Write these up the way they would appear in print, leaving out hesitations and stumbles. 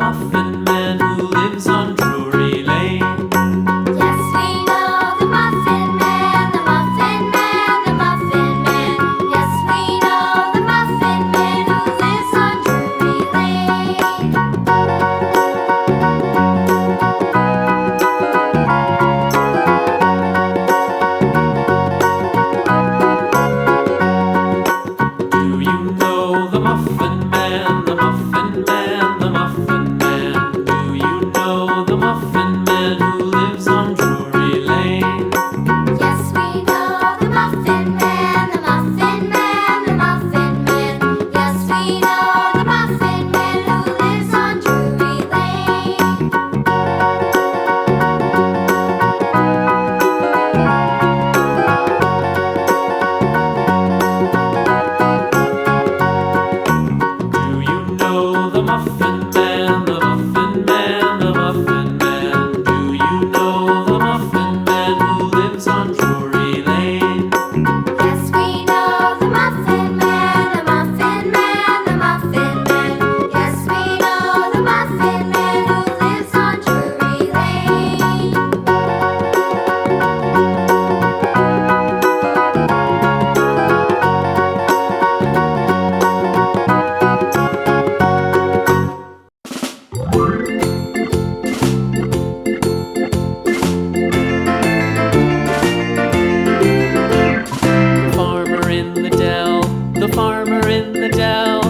Muffin Man who lives on Drury Lane. Yes, we know the Muffin Man, the Muffin Man, the Muffin Man. Yes, we know the Muffin Man who lives on Drury Lane. Do you know the Muffin Man, the Muffin Man, the Muffin Man? Do you know the Muffin Man who lives on Drury Lane? Yes, we know the Muffin Man, the Muffin Man, the Muffin Man. Yes, we know the Muffin Man who lives on Drury Lane. Do you know the Muffin Man, the Muffin Man, the Muffin Man? Do you know the Muffin Man who lives on Drury Lane? Yes, we know the Muffin Man, the Muffin Man, the Muffin Man. Yes, we know the Muffin Man who lives on Drury Lane. The farmer in the dell, the farmer in the dell.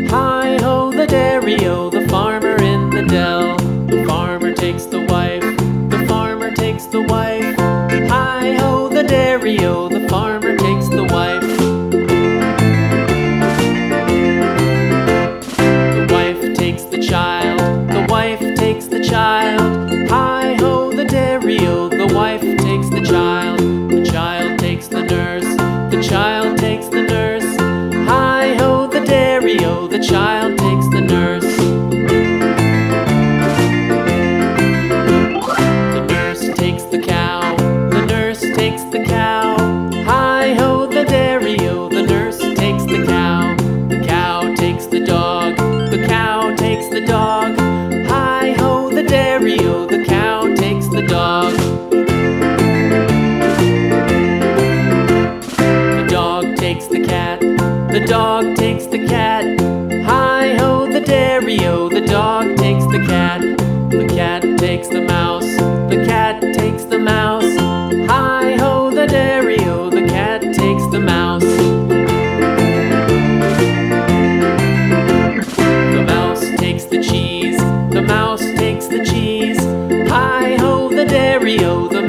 Hi-ho, the dairy-o, the farmer in the dell. The farmer takes the wife, the farmer takes the wife. Hi-ho, the dairy-o, the farmer takes the wife. The wife takes the child, the wife takes the child. Hi-ho, the dairy-o, the wife takes the child. The child takes the nurse, the child takes the nurse. Hi-ho, the dairy-o, the child takes the nurse. The nurse takes the cow, the nurse takes the cow. Hi-ho, the dairy-o, the nurse takes the cow. The cow takes the dog, the cow takes the dog. Hi-ho, the dairy-o, the cow takes the dog. The dog takes the cat, the dog takes the cat. Hi-ho, the dairy-o, the dog takes the cat. The cat takes the mouse, the cat takes the mouse. Hi-ho, the dairy-o, the cat takes the mouse. The mouse takes the cheese, the mouse takes the cheese. Hi-ho, the dairy-o, the